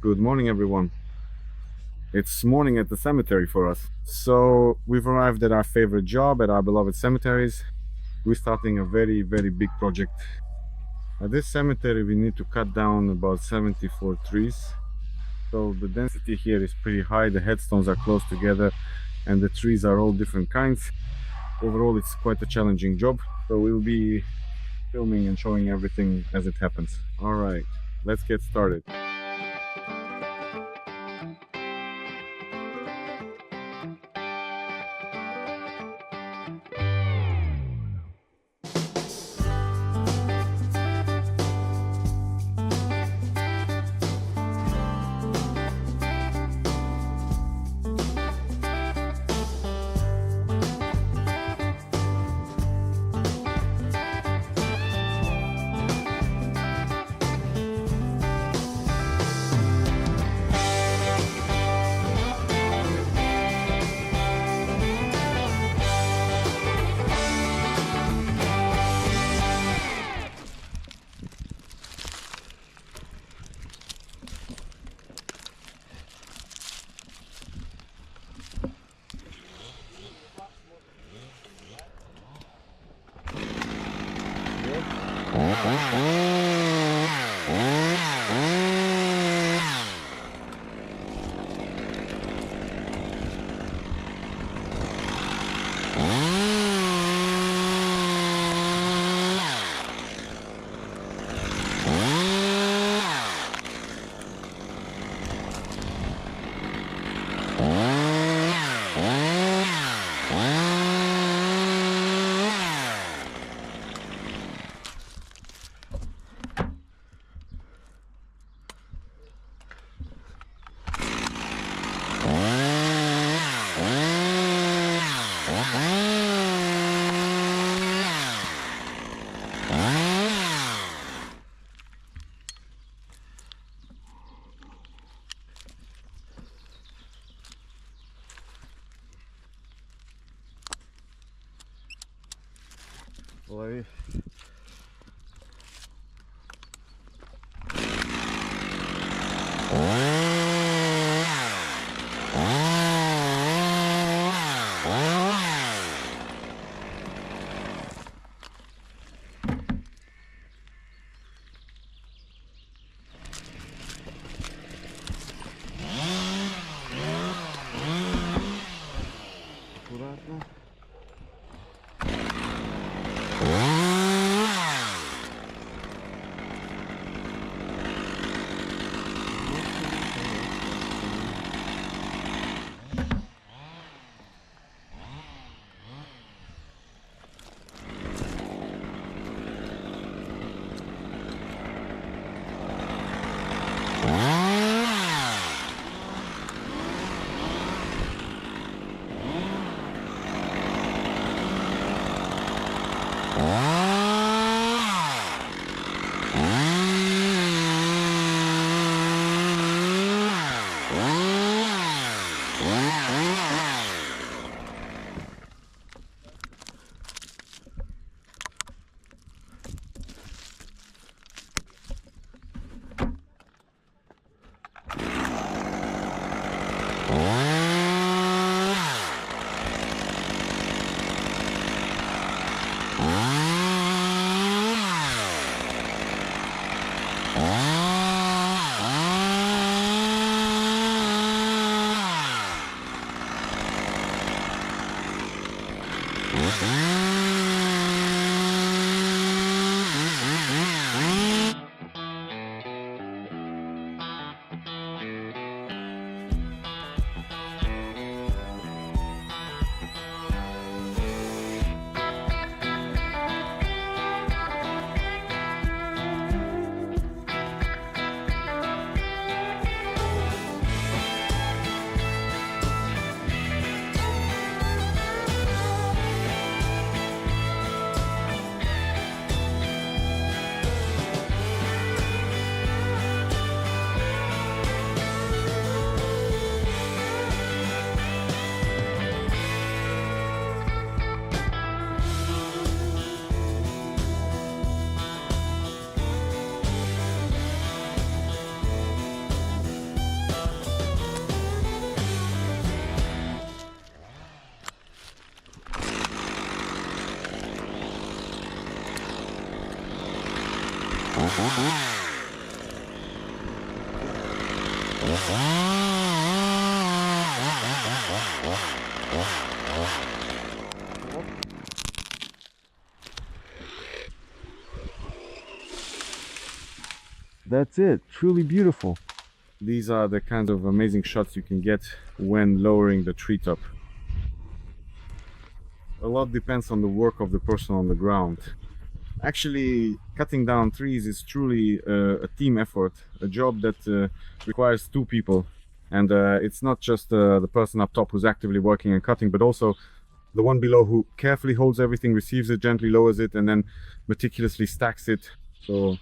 Good morning, everyone. It's morning at the cemetery for us. So we've arrived at our favorite job at our beloved cemeteries. We're starting a very, very big project. At this cemetery, we need to cut down about 74 trees. So the density here is pretty high. The headstones are close together and the trees are all different kinds. Overall, it's quite a challenging job. So we'll be filming and showing everything as it happens. All right, let's get started. Lay. Аккуратно. That's it, truly beautiful. These are the kinds of amazing shots you can get when lowering the treetop. A lot depends on the work of the person on the ground. Actually, cutting down trees is truly a team effort, a job that requires two people. And it's not just the person up top who's actively working and cutting, but also the one below who carefully holds everything, receives it, gently lowers it, and then meticulously stacks it. So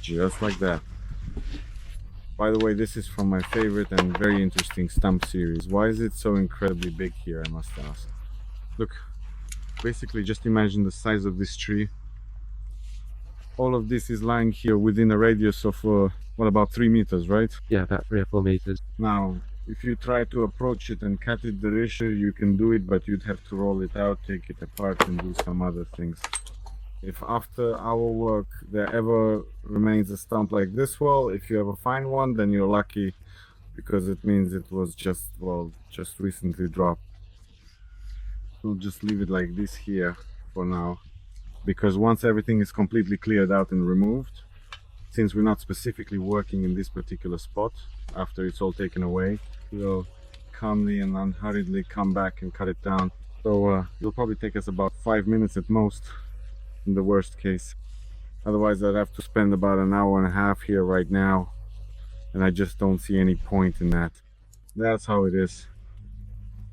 just like that. By the way, this is from my favorite and very interesting stump series. Why is it so incredibly big here, I must ask? Look, basically just imagine the size of this tree. All of this is lying here within a radius of, what, about 3 meters, right? Yeah, about 3 or 4 meters. Now, if you try to approach it and cut it the ratio, you can do it, but you'd have to roll it out, take it apart, and do some other things. If after our work there ever remains a stump like this, well, if you ever find one, then you're lucky, because it means it was just, well, just recently dropped. We'll just leave it like this here for now, because once everything is completely cleared out and removed, since we're not specifically working in this particular spot, after it's all taken away, we'll calmly and unhurriedly come back and cut it down. So it'll probably take us about 5 minutes at most, in the worst case. Otherwise I'd have to spend about an hour and a half here right now, and I just don't see any point in that. That's how it is.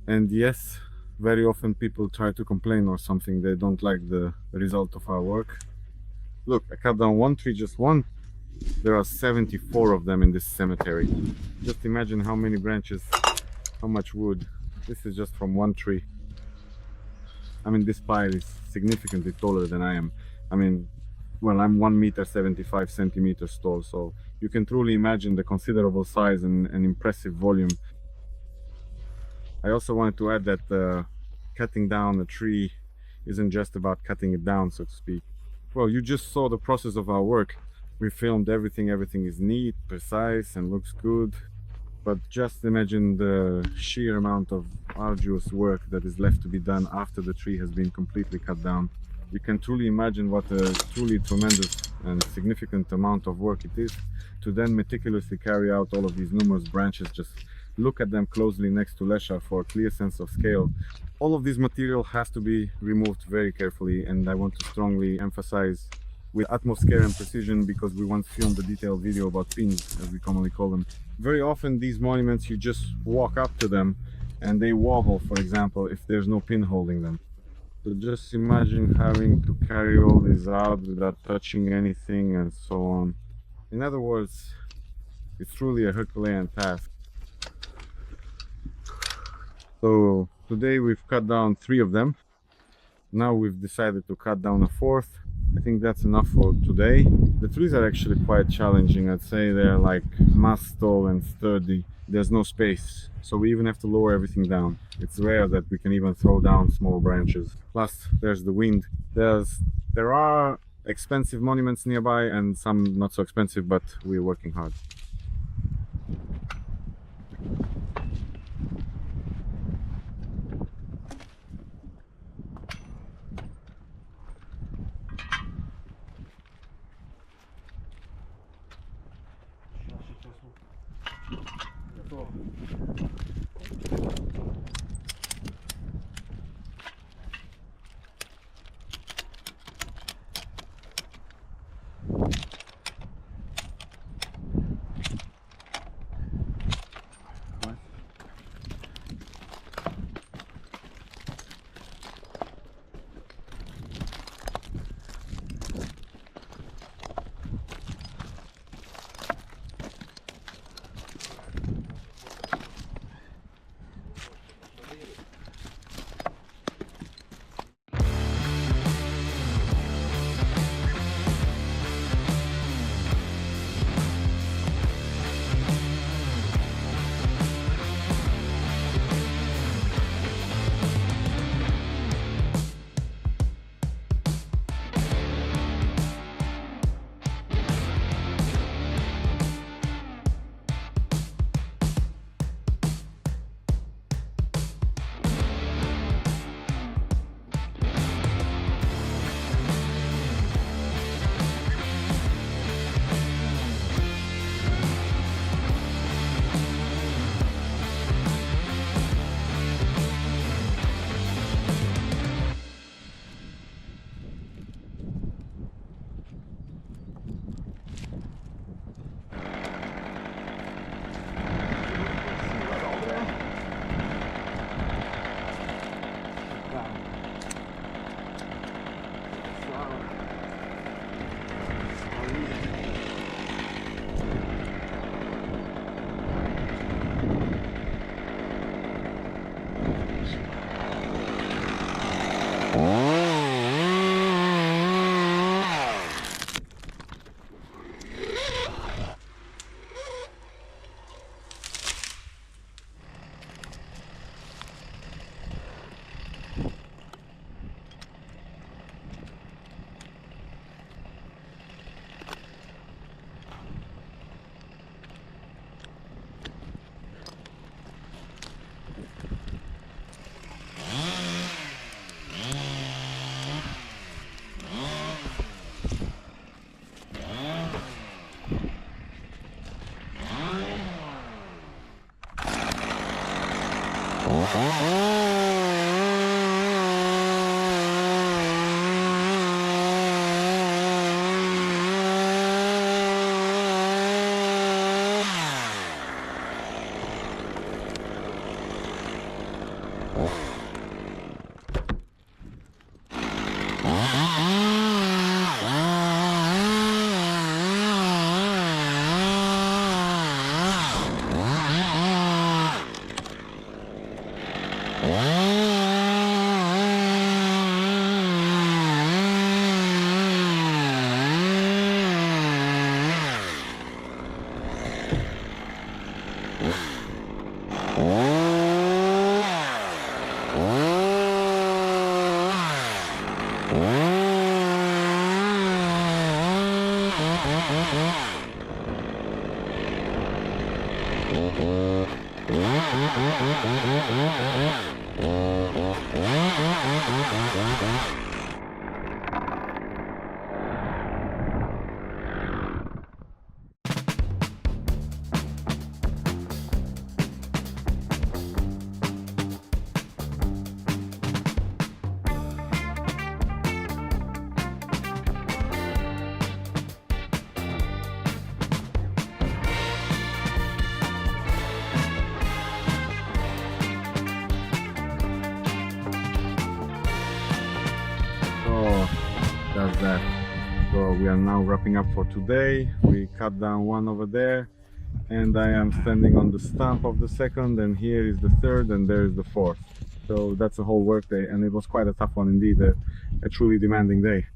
And yes, very often people try to complain or something, they don't like the result of our work. Look, I cut down one tree, just one. There are 74 of them in this cemetery. Just imagine how many branches, how much wood. This is just from one tree. I mean, this pile is significantly taller than I am. I mean, well, I'm 1 meter 75 centimeters tall, so you can truly imagine the considerable size and impressive volume. I also wanted to add that cutting down a tree isn't just about cutting it down, so to speak. Well, you just saw the process of our work. We filmed everything. Everything is neat, precise, and looks good. But just imagine the sheer amount of arduous work that is left to be done after the tree has been completely cut down. You can truly imagine what a truly tremendous and significant amount of work it is to then meticulously carry out all of these numerous branches. Just look at them closely next to Lesha for a clear sense of scale. All of this material has to be removed very carefully, and I want to strongly emphasize with utmost care and precision, because we once filmed a detailed video about pins, as we commonly call them. Very often these monuments, you just walk up to them and they wobble, for example, if there's no pin holding them. So just imagine having to carry all this out without touching anything and so on. In other words, it's truly a Herculean task. So today we've cut down 3 of them. Now we've decided to cut down a 4th. I think that's enough for today. The trees are actually quite challenging. I'd say they're like mast tall and sturdy. There's no space, so we even have to lower everything down. It's rare that we can even throw down small branches. Plus, there's the wind. There are expensive monuments nearby and some not so expensive, but we're working hard. Oh, that's that. So we are now wrapping up for today. We cut down one over there, and I am standing on the stump of the second, and here is the third, and there is the fourth. So that's a whole work day, and it was quite a tough one indeed, a truly demanding day.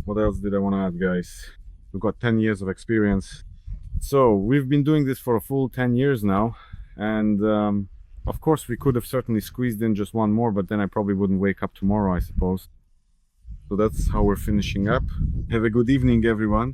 What else did I want to add, guys? We've got 10 years of experience. So we've been doing this for a full 10 years now, and of course we could have certainly squeezed in just one more, but then I probably wouldn't wake up tomorrow, I suppose. So that's how we're finishing up. Have a good evening, everyone.